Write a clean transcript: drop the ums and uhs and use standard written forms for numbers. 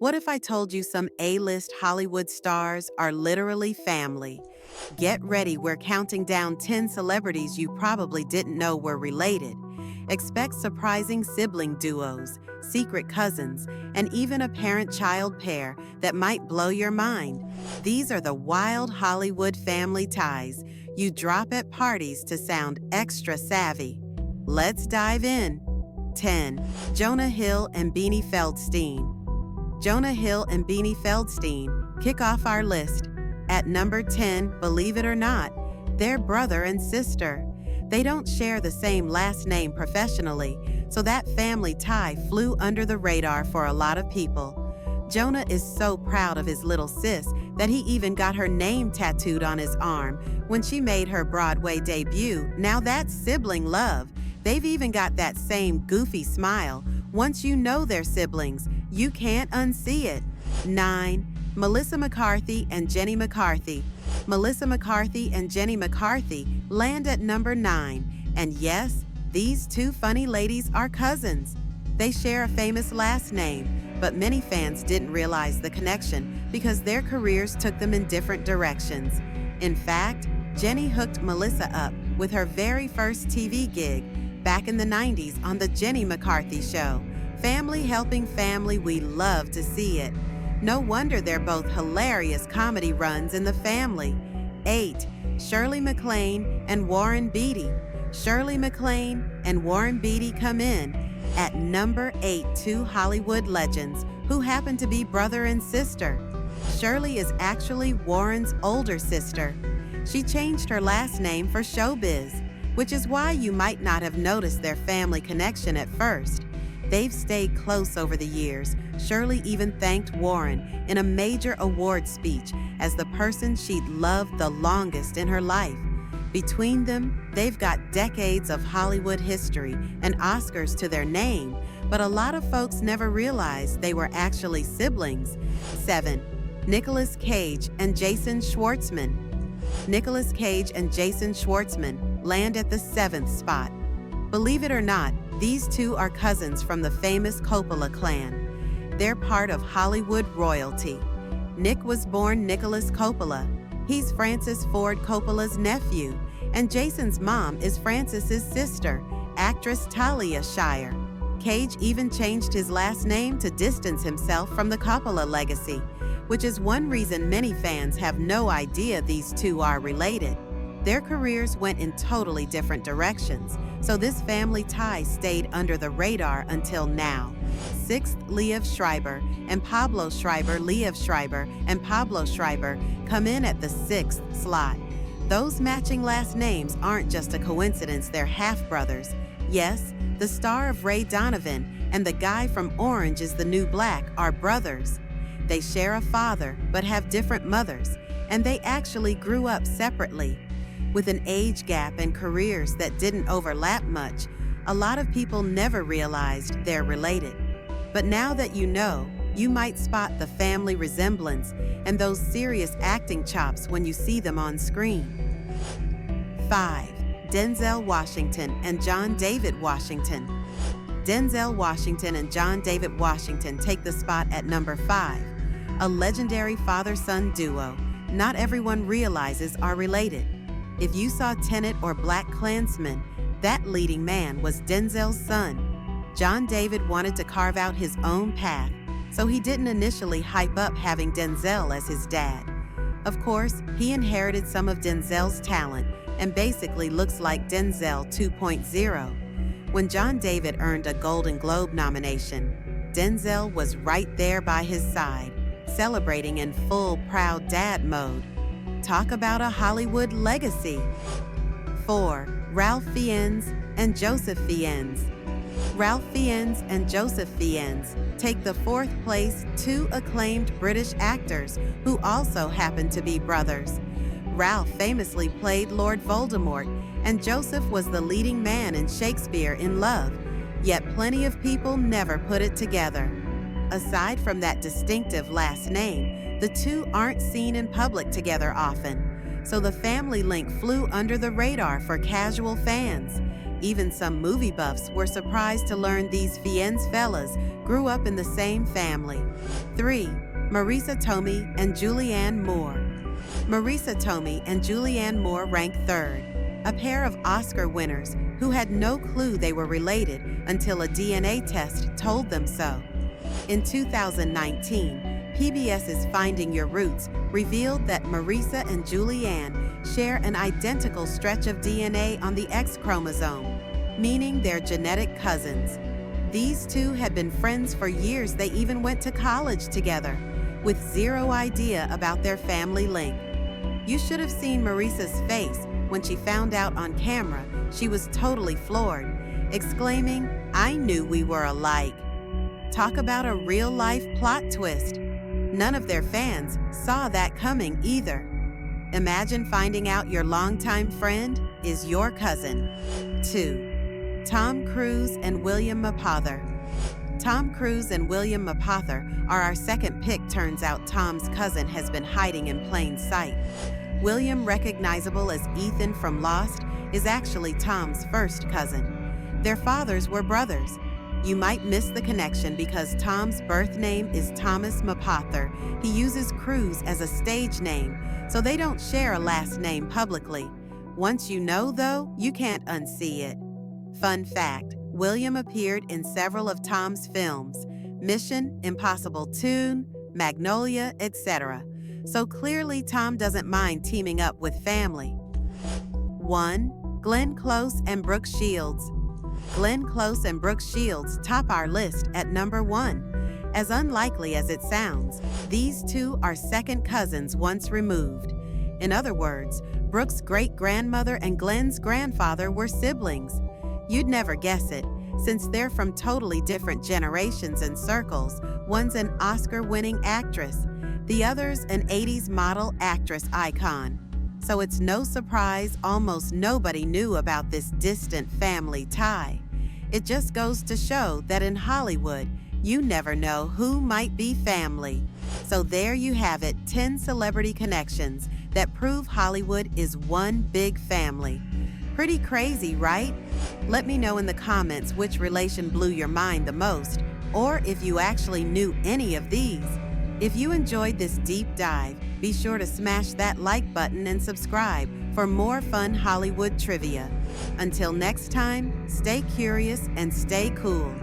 What if I told you some A-list Hollywood stars are literally family? Get ready, we're counting down 10 celebrities you probably didn't know were related. Expect surprising sibling duos, secret cousins, and even a parent-child pair that might blow your mind. These are the wild Hollywood family ties you drop at parties to sound extra savvy. Let's dive in. 10. Jonah Hill and Beanie Feldstein. Jonah Hill and Beanie Feldstein kick off our list. At number 10, believe it or not, they're brother and sister. They don't share the same last name professionally, so that family tie flew under the radar for a lot of people. Jonah is so proud of his little sis that he even got her name tattooed on his arm when she made her Broadway debut. Now that's sibling love. They've even got that same goofy smile. Once you know they're siblings, you can't unsee it. 9. Melissa McCarthy and Jenny McCarthy. Melissa McCarthy and Jenny McCarthy land at number 9. And yes, these two funny ladies are cousins. They share a famous last name, but many fans didn't realize the connection because their careers took them in different directions. In fact, Jenny hooked Melissa up with her very first TV gig back in the 90s on The Jenny McCarthy Show. Family helping family, we love to see it. No wonder they're both hilarious comedy runs in the family. 8. Shirley MacLaine and Warren Beatty. Shirley MacLaine and Warren Beatty come in at number 8, two Hollywood legends who happen to be brother and sister. Shirley is actually Warren's older sister. She changed her last name for showbiz, which is why you might not have noticed their family connection at first. They've stayed close over the years. Shirley even thanked Warren in a major award speech as the person she'd loved the longest in her life. Between them, they've got decades of Hollywood history and Oscars to their name, but a lot of folks never realized they were actually siblings. 7. Nicolas Cage and Jason Schwartzman. Nicolas Cage and Jason Schwartzman land at the 7th spot. Believe it or not, these two are cousins from the famous Coppola clan. They're part of Hollywood royalty. Nick was born Nicholas Coppola. He's Francis Ford Coppola's nephew, and Jason's mom is Francis's sister, actress Talia Shire. Cage even changed his last name to distance himself from the Coppola legacy, which is one reason many fans have no idea these two are related. Their careers went in totally different directions, so this family tie stayed under the radar until now. 6th, Liev Schreiber and Pablo Schreiber. Liev Schreiber and Pablo Schreiber come in at the 6th slot. Those matching last names aren't just a coincidence, they're half-brothers. Yes, the star of Ray Donovan and the guy from Orange is the New Black are brothers. They share a father but have different mothers, and they actually grew up separately. With an age gap and careers that didn't overlap much, a lot of people never realized they're related. But now that you know, you might spot the family resemblance and those serious acting chops when you see them on screen. 5. Denzel Washington and John David Washington. Denzel Washington and John David Washington take the spot at number 5. A legendary father-son duo not everyone realizes are related. If you saw Tenet or BlacKkKlansman, that leading man was Denzel's son. John David wanted to carve out his own path, so he didn't initially hype up having Denzel as his dad. Of course, he inherited some of Denzel's talent and basically looks like Denzel 2.0. When John David earned a Golden Globe nomination, Denzel was right there by his side, celebrating in full proud dad mode. Talk about a Hollywood legacy. 4. Ralph Fiennes and Joseph Fiennes. Ralph Fiennes and Joseph Fiennes take the 4th place, two acclaimed British actors who also happen to be brothers. Ralph famously played Lord Voldemort, and Joseph was the leading man in Shakespeare in Love, yet plenty of people never put it together. Aside from that distinctive last name, the two aren't seen in public together often, so the family link flew under the radar for casual fans. Even some movie buffs were surprised to learn these Fiennes fellas grew up in the same family. 3. Marisa Tomei and Julianne Moore. Marisa Tomei and Julianne Moore rank third, a pair of Oscar winners who had no clue they were related until a DNA test told them so. In 2019, PBS's Finding Your Roots revealed that Marisa and Julianne share an identical stretch of DNA on the X chromosome, meaning they're genetic cousins. These two had been friends for years. They even went to college together, with zero idea about their family link. You should have seen Marisa's face when she found out on camera. She was totally floored, exclaiming, "I knew we were alike." Talk about a real-life plot twist. None of their fans saw that coming either. Imagine finding out your longtime friend is your cousin. 2. Tom Cruise and William Mapother. Tom Cruise and William Mapother are our second pick. Turns out Tom's cousin has been hiding in plain sight. William, recognizable as Ethan from Lost, is actually Tom's first cousin. Their fathers were brothers. You might miss the connection because Tom's birth name is Thomas Mapother. He uses Cruise as a stage name, so they don't share a last name publicly. Once you know, though, you can't unsee it. Fun fact, William appeared in several of Tom's films, Mission Impossible 2, Magnolia, etc. So clearly Tom doesn't mind teaming up with family. 1. Glenn Close and Brooke Shields. Glenn Close and Brooke Shields top our list at number 1. As unlikely as it sounds, these two are second cousins once removed. In other words, Brooke's great-grandmother and Glenn's grandfather were siblings. You'd never guess it, since they're from totally different generations and circles. One's an Oscar-winning actress, the other's an 80s model actress icon. So it's no surprise almost nobody knew about this distant family tie. It just goes to show that in Hollywood, you never know who might be family. So there you have it, 10 celebrity connections that prove Hollywood is one big family. Pretty crazy, right? Let me know in the comments which relation blew your mind the most, or if you actually knew any of these. If you enjoyed this deep dive, be sure to smash that like button and subscribe for more fun Hollywood trivia. Until next time, stay curious and stay cool.